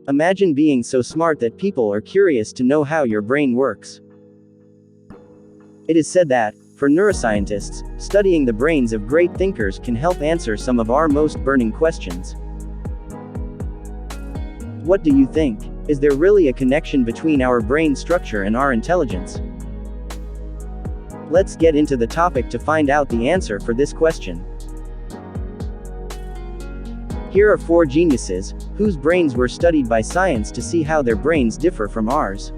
Imagine being so smart that people are curious to know how your brain works. It is said that, for neuroscientists, studying the brains of great thinkers can help answer some of our most burning questions. What do you think? Is there really a connection between our brain structure and our intelligence? Let's get into the topic to find out the answer for this question. Here are 4 geniuses, whose brains were studied by science to see how their brains differ from ours.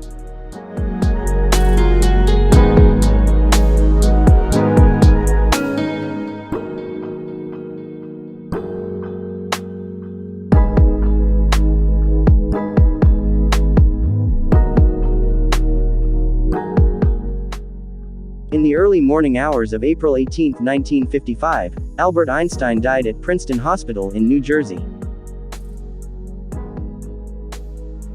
In the early morning hours of April 18, 1955, Albert Einstein died at Princeton Hospital in New Jersey.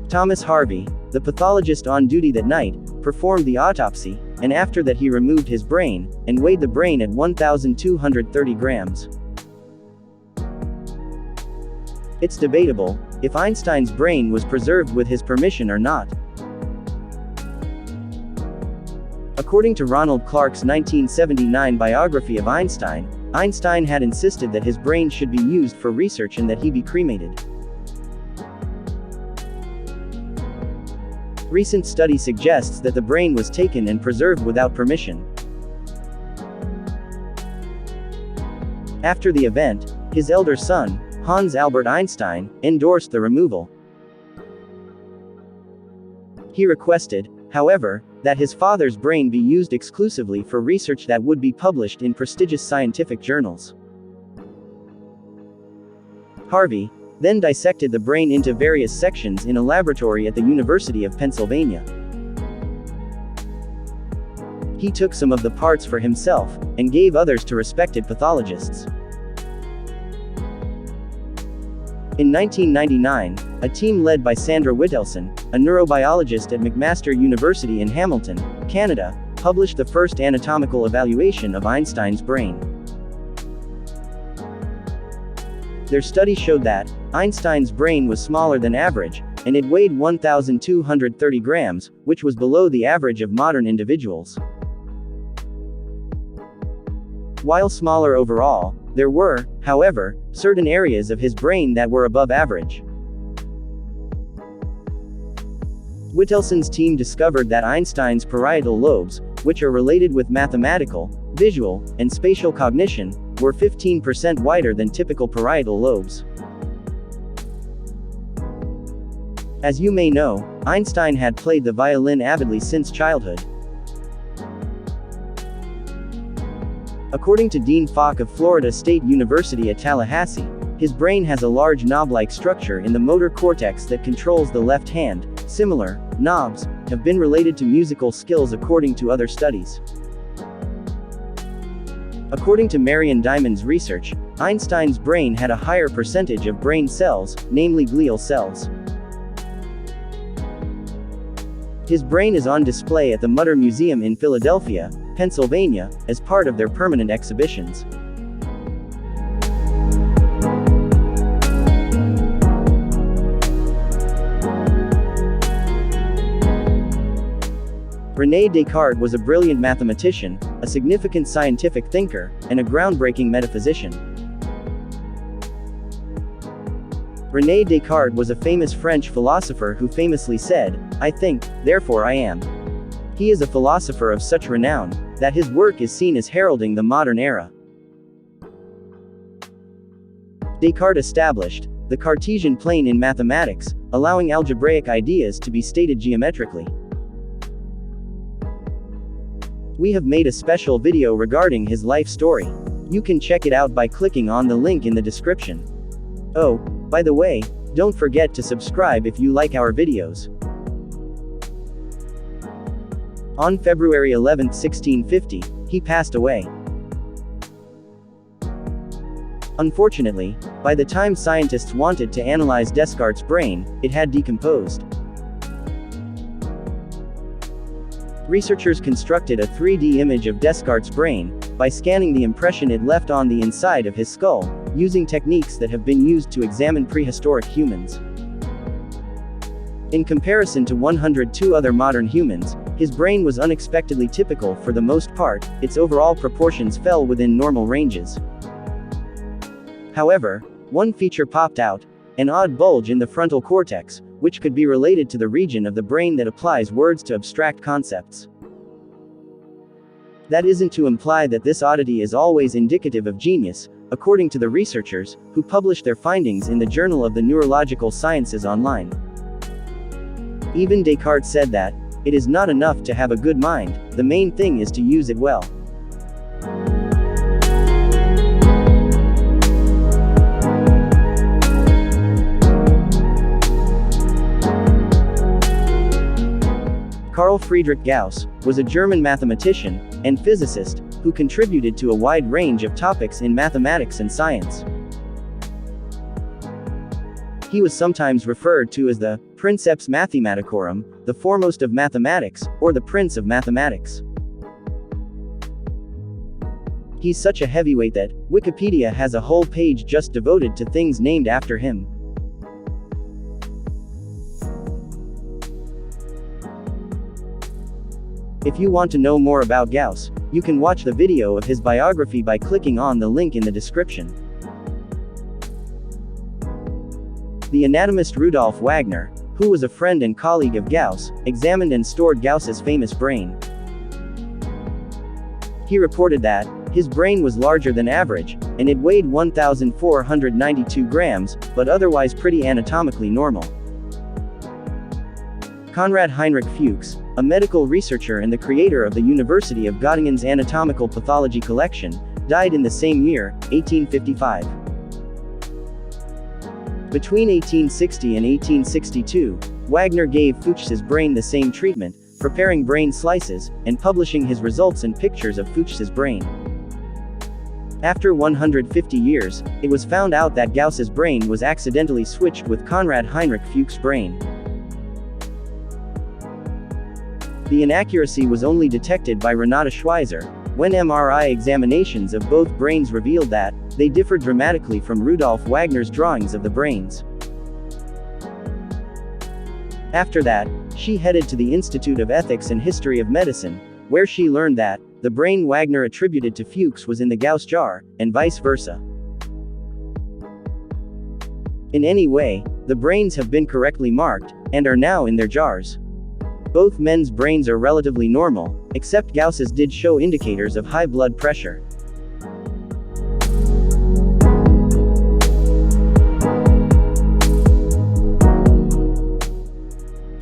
Thomas Harvey, the pathologist on duty that night, performed the autopsy, and after that he removed his brain, and weighed the brain at 1,230 grams. It's debatable if Einstein's brain was preserved with his permission or not. According to Ronald Clark's 1979 biography of Einstein, Einstein had insisted that his brain should be used for research and that he be cremated. Recent study suggests that the brain was taken and preserved without permission. After the event, his elder son, Hans Albert Einstein, endorsed the removal. He requested, however, that his father's brain be used exclusively for research that would be published in prestigious scientific journals. Harvey then dissected the brain into various sections in a laboratory at the University of Pennsylvania. He took some of the parts for himself, and gave others to respected pathologists. In 1999, a team led by Sandra Whittelson, a neurobiologist at McMaster University in Hamilton, Canada, published the first anatomical evaluation of Einstein's brain. Their study showed that Einstein's brain was smaller than average, and it weighed 1,230 grams, which was below the average of modern individuals. While smaller overall, there were, however, certain areas of his brain that were above average. Whittelson's team discovered that Einstein's parietal lobes, which are related with mathematical, visual, and spatial cognition, were 15% wider than typical parietal lobes. As you may know, Einstein had played the violin avidly since childhood. According to Dean Falk of Florida State University at Tallahassee, his brain has a large knob-like structure in the motor cortex that controls the left hand. Similar knobs have been related to musical skills according to other studies. According to Marion Diamond's research, Einstein's brain had a higher percentage of brain cells, namely glial cells. His brain is on display at the Mutter Museum in Philadelphia, Pennsylvania, as part of their permanent exhibitions. Rene Descartes was a brilliant mathematician, a significant scientific thinker, and a groundbreaking metaphysician. Rene Descartes was a famous French philosopher who famously said, "I think, therefore I am." He is a philosopher of such renown, that his work is seen as heralding the modern era. Descartes established the Cartesian plane in mathematics, allowing algebraic ideas to be stated geometrically. We have made a special video regarding his life story. You can check it out by clicking on the link in the description. Oh, by the way, don't forget to subscribe if you like our videos. On February 11, 1650, he passed away. Unfortunately, by the time scientists wanted to analyze Descartes' brain, it had decomposed. Researchers constructed a 3D image of Descartes' brain by scanning the impression it left on the inside of his skull, using techniques that have been used to examine prehistoric humans. In comparison to 102 other modern humans, his brain was unexpectedly typical for the most part. Its overall proportions fell within normal ranges. However, one feature popped out: an odd bulge in the frontal cortex, which could be related to the region of the brain that applies words to abstract concepts. That isn't to imply that this oddity is always indicative of genius, according to the researchers, who published their findings in the Journal of the Neurological Sciences online. Even Descartes said that, "It is not enough to have a good mind, the main thing is to use it well." Carl Friedrich Gauss was a German mathematician and physicist who contributed to a wide range of topics in mathematics and science. He was sometimes referred to as the Princeps Mathematicorum, the foremost of mathematics, or the Prince of Mathematics. He's such a heavyweight that Wikipedia has a whole page just devoted to things named after him. If you want to know more about Gauss, you can watch the video of his biography by clicking on the link in the description. The anatomist Rudolf Wagner, who was a friend and colleague of Gauss, examined and stored Gauss's famous brain. He reported that his brain was larger than average, and it weighed 1,492 grams, but otherwise pretty anatomically normal. Konrad Heinrich Fuchs, a medical researcher and the creator of the University of Göttingen's anatomical pathology collection, died in the same year, 1855. Between 1860 and 1862, Wagner gave Fuchs's brain the same treatment, preparing brain slices, and publishing his results and pictures of Fuchs's brain. After 150 years, it was found out that Gauss's brain was accidentally switched with Konrad Heinrich Fuchs' brain. The inaccuracy was only detected by Renate Schweizer, when MRI examinations of both brains revealed that they differed dramatically from Rudolf Wagner's drawings of the brains. After that, she headed to the Institute of Ethics and History of Medicine, where she learned that the brain Wagner attributed to Fuchs was in the Gauss jar, and vice versa. In any way, the brains have been correctly marked, and are now in their jars. Both men's brains are relatively normal, except Gauss's did show indicators of high blood pressure.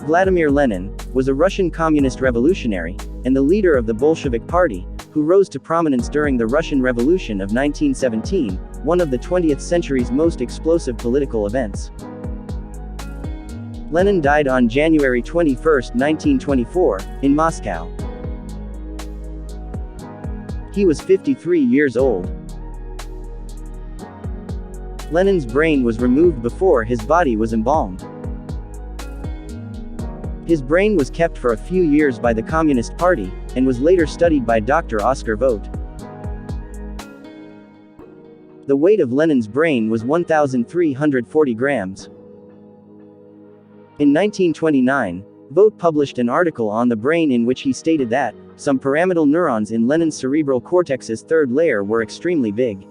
Vladimir Lenin was a Russian communist revolutionary, and the leader of the Bolshevik Party, who rose to prominence during the Russian Revolution of 1917, one of the 20th century's most explosive political events. Lenin died on January 21, 1924, in Moscow. He was 53 years old. Lenin's brain was removed before his body was embalmed. His brain was kept for a few years by the Communist Party, and was later studied by Dr. Oscar Vogt. The weight of Lenin's brain was 1,340 grams. In 1929, Vogt published an article on the brain in which he stated that some pyramidal neurons in Lenin's cerebral cortex's third layer were extremely big.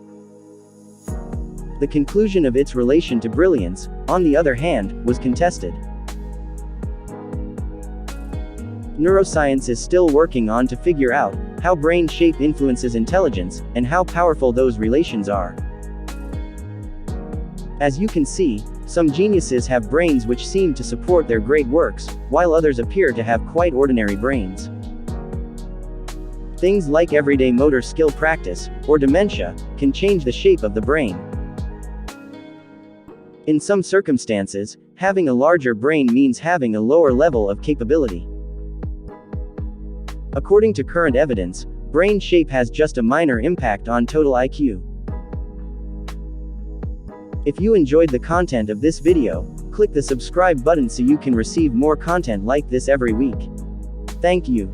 The conclusion of its relation to brilliance, on the other hand, was contested. Neuroscience is still working on to figure out how brain shape influences intelligence, and how powerful those relations are. As you can see, some geniuses have brains which seem to support their great works, while others appear to have quite ordinary brains. Things like everyday motor skill practice, or dementia, can change the shape of the brain. In some circumstances, having a larger brain means having a lower level of capability. According to current evidence, brain shape has just a minor impact on total IQ. If you enjoyed the content of this video, click the subscribe button so you can receive more content like this every week. Thank you.